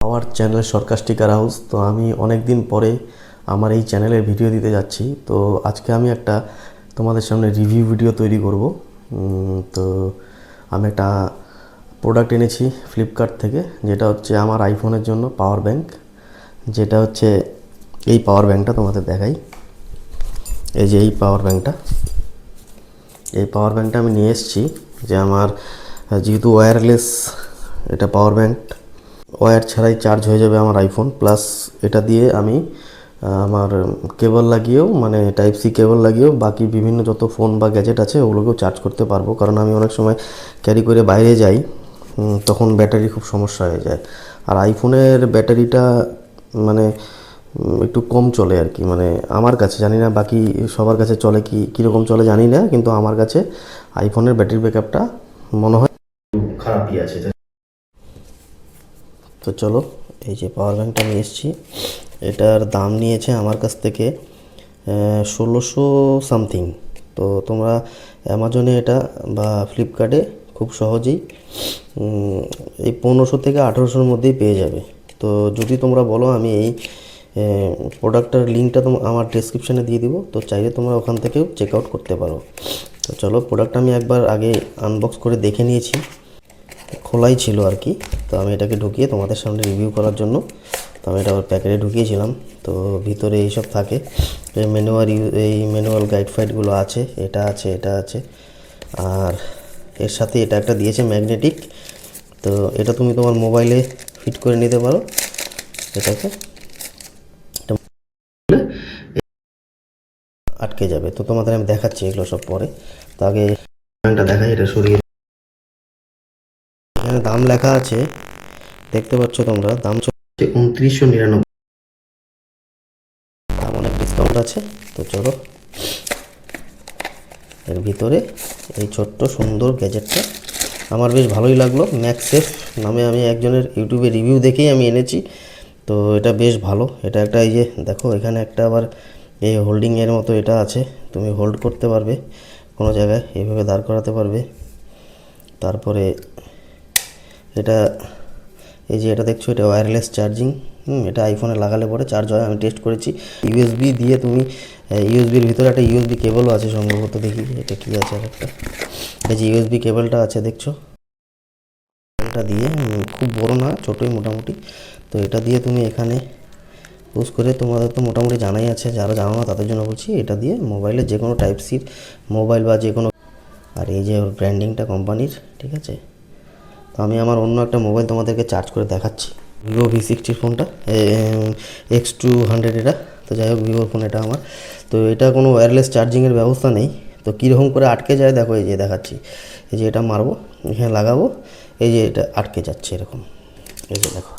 Our channel সরকাস্টিকার house. তো আমি অনেক দিন পরে আমার এই চ্যানেলের ভিডিও দিতে যাচ্ছি। তো আজকে আমি একটা তোমাদের সামনে রিভিউ ভিডিও তৈরি করব। তো আমি একটা প্রোডাক্ট এনেছি ফ্লিপকার্ট থেকে, যেটা হচ্ছে আমার আইফোনের জন্য পাওয়ার ব্যাংক। যেটা হচ্ছে এই পাওয়ার ব্যাংকটা তোমাদের দেখাই। এই যে এই পাওয়ার ব্যাংকটা আমি নিয়ে এসেছি, যে আমার যেহেতু ওয়্যারলেস এটা পাওয়ার ব্যাংক, ওয়্যার ছাড়াই চার্জ হয়ে যাবে আমার আইফোন। প্লাস এটা দিয়ে আমি আমার কেবল লাগিয়েও, মানে টাইপ সি কেবল লাগিয়েও বাকি বিভিন্ন যত ফোন বা গ্যাজেট আছে ওগুলোকেও চার্জ করতে পারবো। কারণ আমি অনেক সময় ক্যারি করে বাইরে যাই, তখন ব্যাটারি খুব সমস্যা হয়ে যায়। আর আইফোনের ব্যাটারিটা মানে একটু কম চলে আর কি, মানে আমার কাছে, জানি না বাকি সবার কাছে চলে কি কীরকম চলে জানি না, কিন্তু আমার কাছে আইফোনের ব্যাটারি ব্যাকআপটা মনে হয় খারাপই আছে। তো চলো, এই যে পাওয়ার ব্যাংকটা নিয়ে এসেছি। এটার দাম নিয়েছে আমার কাছ থেকে 1600 সামথিং। তো তোমরা অ্যামাজনে এটা বা ফ্লিপকার্টে খুব সহজেই এই 1500 থেকে 1800-র মধ্যেই পেয়ে যাবে। তো যদি তোমরা বলো, আমি এই প্রোডাক্টটার লিঙ্কটা আমার ডেসক্রিপশানে দিয়ে দিব, তো চাইলে তোমরা ওখান থেকেও চেক আউট করতে পারো। তো চলো, প্রোডাক্টটা আমি একবার আগে আনবক্স করে দেখে নিয়েছি, খোলাই ছিল আর কি। তো আমি এটাকে ঢুকিয়ে তোমাদের সামনে রিভিউ করার জন্য তো আমি এটা আবার প্যাকেটে ঢুকিয়েছিলাম। তো ভিতরে এইসব থাকে, এই ম্যানুয়াল গাইড ফাইডগুলো আছে, এটা আছে। আর এর সাথে এটা একটা দিয়েছে ম্যাগনেটিক। তো এটা তুমি তোমার মোবাইলে ফিট করে নিতে পারো। এটাকে আটকে যাবে। তো তোমাদের আমি দেখাচ্ছি এগুলো সব পরে। তো আগে দেখাই, এটা সরিয়ে। এখানে দাম লেখা আছে, দেখতে পাচ্ছ তোমরা, দাম হচ্ছে 2999। দাম অনেক ডিসকাউন্ট আছে। তো চলো, এর ভিতরে এই ছোট্ট সুন্দর গ্যাজেটটা আমার বেশ ভালোই লাগলো। ম্যাক্সেফ নামে আমি একজনের ইউটিউবে রিভিউ দেখেই আমি এনেছি। তো এটা বেশ ভালো। এটা একটা, এই যে দেখো এখানে একটা আবার এই হোল্ডিংয়ের মতো এটা আছে, তুমি হোল্ড করতে পারবে কোনো জায়গায়, এইভাবে দাঁড় করাতে পারবে। তারপরে এটা, এই যে এটা দেখছো, এটা ওয়্যারলেস চার্জিং। এটা আইফোনে লাগালে পরে চার্জ হয়, আমি টেস্ট করেছি। ইউএসবি দিয়ে তুমি, ইউএসবির ভিতরে একটা ইউএসবি কেবলও আছে সম্ভবত, দেখি এটা কী আছে। আর একটা, এই যে ইউএসবি কেবলটা আছে দেখছো, এটা দিয়ে খুব বড় না, ছোটোই মোটামুটি। তো এটা দিয়ে তুমি এখানে ইউজ করে, তোমাদের তো মোটামুটি জানাই আছে, যারা জানো না তাদের জন্য বলছি, এটা দিয়ে মোবাইলে যে কোনো টাইপ সির মোবাইল বা যে কোনো, আর এই যে ওর ব্র্যান্ডিংটা কোম্পানির, ঠিক আছে। তো আমি আমার অন্য একটা মোবাইল তোমাদেরকে চার্জ করে দেখাচ্ছি, ভিভো V60 ফোনটা, X200 এটা। তো যাই হোক, ভিভোর ফোন এটা আমার। তো এটা কোনো ওয়্যারলেস চার্জিংয়ের ব্যবস্থা নেই। তো কীরকম করে আটকে যায় দেখো, এই যে দেখাচ্ছি। এই যে এটা মারবো, এখানে লাগাবো, এই যে এটা আটকে যাচ্ছে এরকম, এই যে দেখো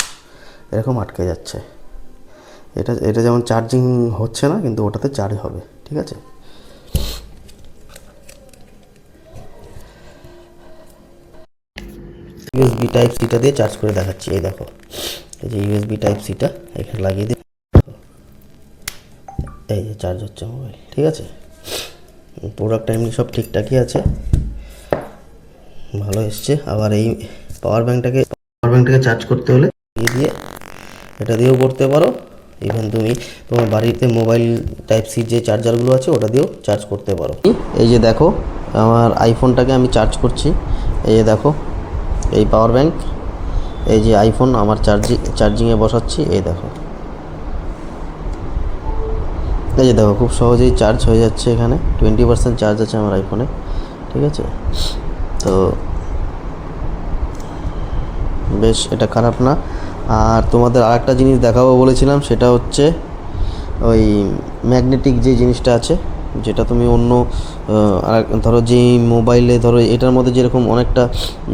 এরকম আটকে যাচ্ছে। এটা যেমন চার্জিং হচ্ছে না, কিন্তু ওটাতে চার্জ হবে, ঠিক আছে। ইউএসবি টাইপ সিটা দিয়ে চার্জ করে দেখাচ্ছি। এই দেখো, এই যে ইউএসবি টাইপ সিটা এখানে লাগিয়ে দিই, এই যে চার্জ হচ্ছে মোবাইল, ঠিক আছে। প্রোডাক্টটা এমনি সব ঠিকঠাকই আছে, ভালো এসছে। আবার এই পাওয়ার ব্যাংকটাকে চার্জ করতে হলে দিয়ে এটা দিয়েও করতে পারো। ইভেন তুমি তোমার বাড়িতে মোবাইল টাইপ সি যে চার্জারগুলো আছে ওটা দিয়েও চার্জ করতে পারো। এই যে দেখো, আমার আইফোনটাকে আমি চার্জ করছি। এই যে দেখো, এই পাওয়ার ব্যাংক, এই যে আইফোন আমার চার্জিংয়ে বসাচ্ছি। এই দেখো, এই যে দেখো, খুব সহজেই চার্জ হয়ে যাচ্ছে। এখানে 20% চার্জ আছে আমার আইফোনে, ঠিক আছে। তো বেশ, এটা খারাপ না। আর তোমাদের আরেকটা জিনিস দেখাবো বলেছিলাম, সেটা হচ্ছে ওই ম্যাগনেটিক যে জিনিসটা আছে, যেটা তুমি অন্য ধরো যেই মোবাইলে, ধরো এটার মধ্যে যেরকম অনেকটা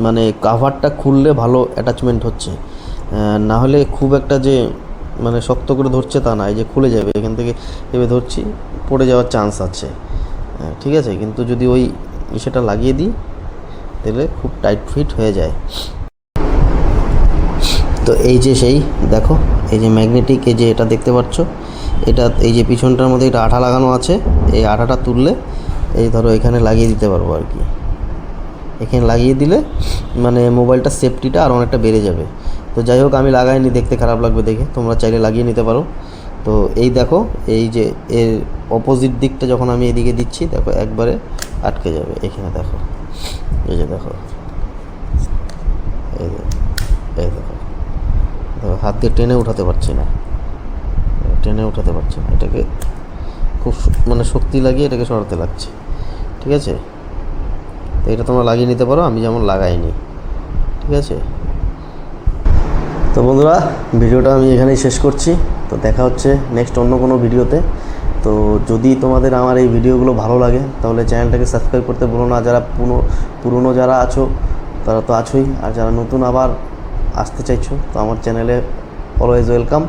মানে কাভারটা খুললে ভালো অ্যাটাচমেন্ট হচ্ছে, না হলে খুব একটা যে মানে শক্ত করে ধরছে তা না, এই যে খুলে যাবে এখান থেকে, এভাবে ধরছি পড়ে যাওয়ার চান্স আছে, ঠিক আছে। কিন্তু যদি ওই সেটা লাগিয়ে দিই তাহলে খুব টাইট ফিট হয়ে যায়। তো এই যে সেই দেখো, এই যে ম্যাগনেটিক, এই যে এটা দেখতে পাচ্ছ, এটা এই যে পিছনটার মধ্যে এটা আঠা লাগানো আছে। এই আঠাটা তুললে এই ধরো এখানে লাগিয়ে দিতে পারবো আর কি। এখানে লাগিয়ে দিলে মানে মোবাইলটার সেফটিটা আর অনেকটা বেড়ে যাবে। তো যাই হোক, আমি লাগাইনি, দেখতে খারাপ লাগবে দেখে, তোমরা চাইলে লাগিয়ে নিতে পারো। তো এই দেখো, এই যে এর অপোজিট দিকটা যখন আমি এদিকে দিচ্ছি, দেখো একবারে আটকে যাবে। এখানে দেখো, এই যে দেখো, এই দেখো, হাত দিয়ে টেনে উঠাতে পারছি না, এটাকে খুব মানে শক্তি লাগিয়ে এটাকে সরাতে লাগছে। ঠিক আছে, তো এটা তোমরা লাগিয়ে নিতে পারো, আমি যেমন লাগাইনি। ঠিক আছে, তো বন্ধুরা ভিডিওটা আমি এখানেই শেষ করছি। তো দেখা হচ্ছে নেক্সট অন্য কোনো ভিডিওতে। তো যদি তোমাদের আমার এই ভিডিওগুলো ভালো লাগে তাহলে চ্যানেলটাকে সাবস্ক্রাইব করতে ভুলো না। যারা পুরনো যারা আছো তারা তো আছোই, আর যারা নতুন আবার আসতে চাইছো তো আমার চ্যানেলে অলওয়েজ ওয়েলকাম।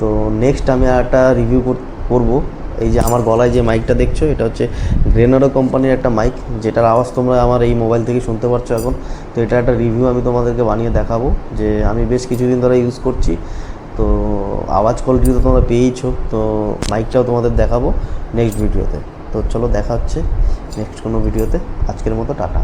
তো নেক্সট আমি আর একটা রিভিউ করবো। এই যে আমার গলায় যে মাইকটা দেখছো, এটা হচ্ছে গ্রেনাডো কোম্পানির একটা মাইক, যেটার আওয়াজ তোমরা আমার এই মোবাইল থেকে শুনতে পারছো এখন। তো এটা একটা রিভিউ আমি তোমাদেরকে বানিয়ে দেখাবো, যে আমি বেশ কিছুদিন ধরে ইউজ করছি। তো আওয়াজ কোয়ালিটি তো তোমরা পেয়েইছো, তো মাইকটাও তোমাদের দেখাবো নেক্সট ভিডিওতে। তো চলো দেখা হচ্ছে নেক্সট কোনো ভিডিওতে। আজকের মতো টাটা।